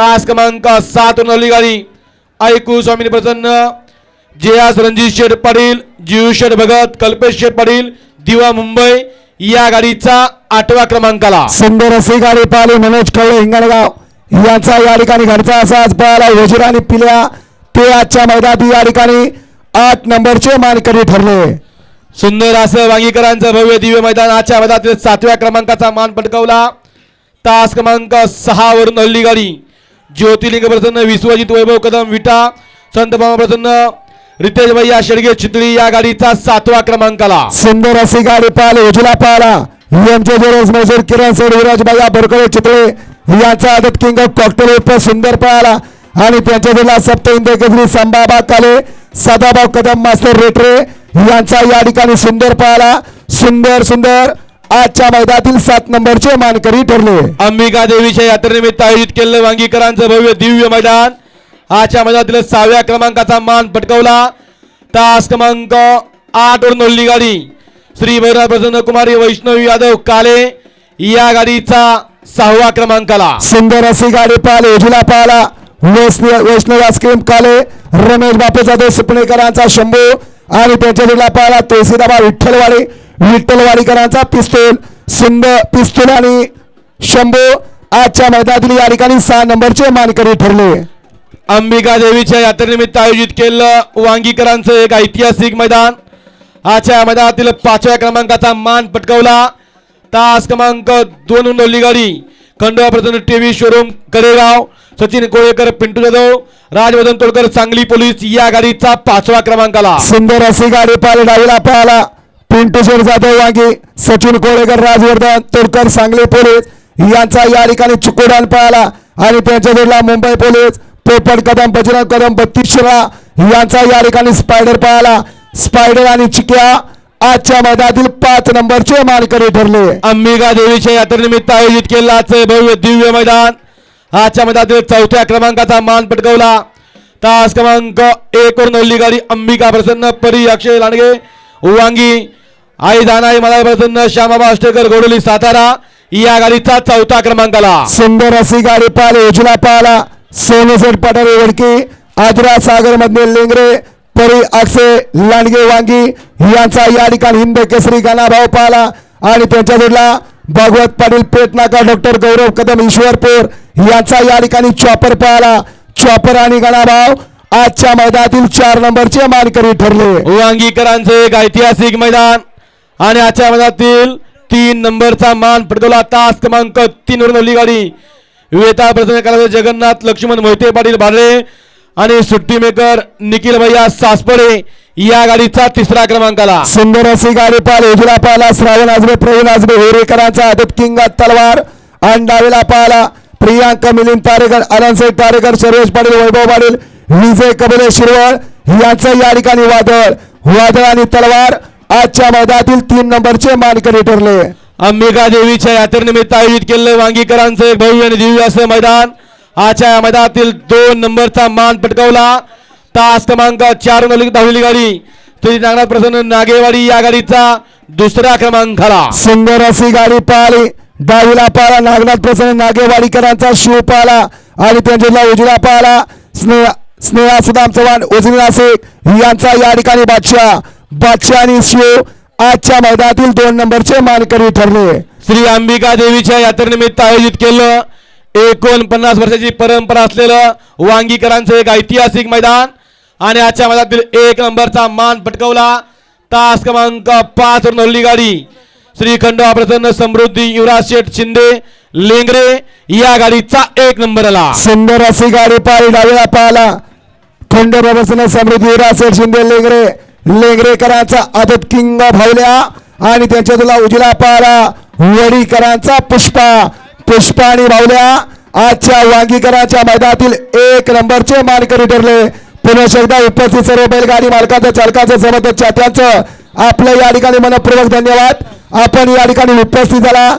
तास क्रमांक 7 नवली गाडी ऐकू स्वामी प्रसन्न जयास रणजित शेठ पाटील जीव शेठ भगत कल्पेश शेठ पाटील दिवा मुंबई या गाडीचा 8व्या क्रमांकाला सुंदर अशी गाडी पाहिली मनोज कवळे हिंगणगाव यांचा या ठिकाणी घरचा असाच पळाला वजीर आणि पिल्या ते आजच्या मैदानात या ठिकाणी 8 नंबरचे मानकरी ठरले. सुंदर असं वांगीकरांचं भव्य दिव्य मैदान आजच्या मैदानातील 7व्या क्रमांकाचा मान पटकावला. तास क्रमांक 6 वरून हल्ली गाडी ज्योतिर्लिंग प्रसन्न विश्वजित वैभव कदम विटा संत भाऊ प्रसन्न रितेश भैया शेडगे चितळी या गाडीचा 7व्या क्रमांकाला. सुंदर अशी गाडी पाहिली उजला पाहिला यांचे जोरेस मजूर किरण सर विराज भैया बरकळे चितळे यांचा आदत किंग कॉकटेल उर्फ सुंदर पाहिला आणि त्यांच्या जिल्हा सप्त इंद्र केसरी संभाबा काले सदाभाऊ कदम मास्तर रेटरे यांचा या ठिकाणी सुंदर पाहिला. सुंदर सुंदर आजच्या मैदानातील 7 नंबरचे मानकरी ठरले. अंबिका देवीच्या यात्रेनिमित्त आयोजित केलेलं वांगीकरांचं भव्य दिव्य मैदान आजच्या मैदानातील 6व्या क्रमांकाचा मान पटकावला. तास क्रमांक 8 वरून हल्ली गाडी श्री भैरव प्रसन्न कुमारी वैष्णव यादव काले या गाडीचा 6व्या क्रमांकाला. सुंदर अशी गाडी पाहिली उजला पाहिला वैष्णव आईस्क्रीम काले रमेश बापू जाधव सुपणेकरांचा शंभू आणि त्यांच्या जिल्हा पाहिला तुळशीदाबा विठ्ठलवाडीकरांचा पिस्तूल सुंदर पिस्तूल आणि शंभू आजच्या मैदानातील या ठिकाणी 6 नंबरचे मानकरी ठरले. अंबिका देवीच्या यात्रेनिमित्त आयोजित केलेलं वांगीकरांचं एक ऐतिहासिक मैदान आजच्या मैदानातील 5व्या क्रमांकाचा मान पटकावला. तास क्रमांक 2 वरून हल्ली गाडी Khandoba Prasanna TV showroom Karegaon Sachin Kolekar Pintu Jadhav Rajvardhan Todkar Sangli police या गाडीचा 5व्या क्रमांकाला. सुंदर अशी गाडी पाहिली डावीला पाहिला पिंटू शेठ जाधव वांगी सचिन कोळेकर राजवर्धन तोडकर सांगली पोलीस यांचा या ठिकाणी चुकोडान पाहिला आणि त्यांच्या जिल्हा मुंबई पोलीस पोपट कदम बजरंग कदम 32 यांचा या ठिकाणी स्पायडर पाहिला. स्पायडर आणि चिक्या आजच्या मैदानातील 5 नंबरचे मानकरी ठरले. अंबिका देवीच्या यात्रेनिमित्त आयोजित केलेलं आजचं भव्य दिव्य मैदान आजच्या मैदानातील 4थ्या क्रमांकाचा मान पटकावला. तास क्रमांक 1 वरून हल्ली गाडी अंबिका प्रसन्न परी अक्षय लांडगे वांगी आई दानाई मला प्रसन्न श्यामाबा अष्टेकर गोडोली सातारा या गाडीचा 4थ्या क्रमांकाला. सुंदर अशी गाडी पाहिली उजला पाहिला सोनूसेठ पठारे वडकी आदिरा सागर मधील लेंगरे परी अक्षय लांडगे वांगी यांचा या ठिकाणी हिंद केसरी गाणाभाऊ पाहिला आणि त्यांच्या जोडला भागवत पाटील पेटनाका डॉक्टर गौरव कदम ईश्वरपूर यांचा या ठिकाणी चॉपर पाहिला. चॉपर आणि गाणाभाऊ आजच्या मैदानातील 4 नंबरचे मानकरी ठरले. वांगीकरांचे एक ऐतिहासिक मैदान आणि आजच्या मैदानातील 3 नंबरचा मान पटकावला. तास क्रमांक 3 वरून हल्ली गाडी वेता प्रसन्न कला जगन्नाथ लक्ष्मण मोहिते पाटील भाडे आणि सुट्टी मेकर निखिल भैया सासपडे या गाडीचा 3रा क्रमांकाला. सुंदर अशी गाडी पाहिली उजला पाहिला श्रावण आजबे प्रवीण आजबे होरेकरांचा आदत किंग तलवार आणि डावीला पाहिला प्रियांका मिलिंद तारेकर आनंदसाई तारेकर सर्वेश पाटील वैभव पाटील विजय कबले शिरवळ यांचं या ठिकाणी वादळ आणि तलवार आजच्या मैदानातील 3 नंबरचे मानकरी ठरले. अंबिका देवीच्या यात्रेनिमित्त आयोजित केलेलं वांगीकरांचं एक भव्य आणि दिव्य असं मैदान आजच्या मैदानातील 2 नंबरचा मान पटकावला. तास क्रमांक 4 वरून धावलेली गाडी श्री नागनाथ प्रसन्न नागेवाडी या गाडीचा 2रा क्रमांकाला. सुंदर अशी गाडी पाहिली डावीला पाहिला नागनाथ प्रसन्न नागेवाडीकरांचा शिव पाहिला आणि त्यांच्या उजला पाहिला स्नेहा सुदाम चव्हाण उजनी नाशिक यांचा या ठिकाणी बादशाह आणि शिव आजच्या मैदानातील 2 नंबरचे मानकरी ठरले. श्री अंबिका देवीच्या यात्रेनिमित्त आयोजित केलं 49 वर्षाची परंपरा असलेलं वांगीकरांचं एक ऐतिहासिक मैदान आणि आजच्या मैदानातील 1 नंबरचा मान पटकावला. तास क्रमांक 5 वरून हल्ली गाडी श्री खंडोबा प्रसन्न समृद्धी युवराज शेठ शिंदे लेंगरे या गाडीचा 1 नंबरला. सुंदर अशी गाडी पाहिली डावीला पाहिला खंडोबा प्रसन्न समृद्धी युवराज शेठ शिंदे लेंगरेकरांचा आदत किंग भावल्या आणि त्यांच्या तुला उजला पाहिला वडीकरांचा पुष्पा आणि भावल्या आजच्या वांगीकरांच्या मैदानातील 1 नंबरचे मानकरी ठरले. पुन्हा एकदा उपस्थित सर्व बैलगाडी मालकाचं चालकाचं समर्थ चात्यांचं आपलं या ठिकाणी मनपूर्वक धन्यवाद. आपण या ठिकाणी उपस्थित झाला.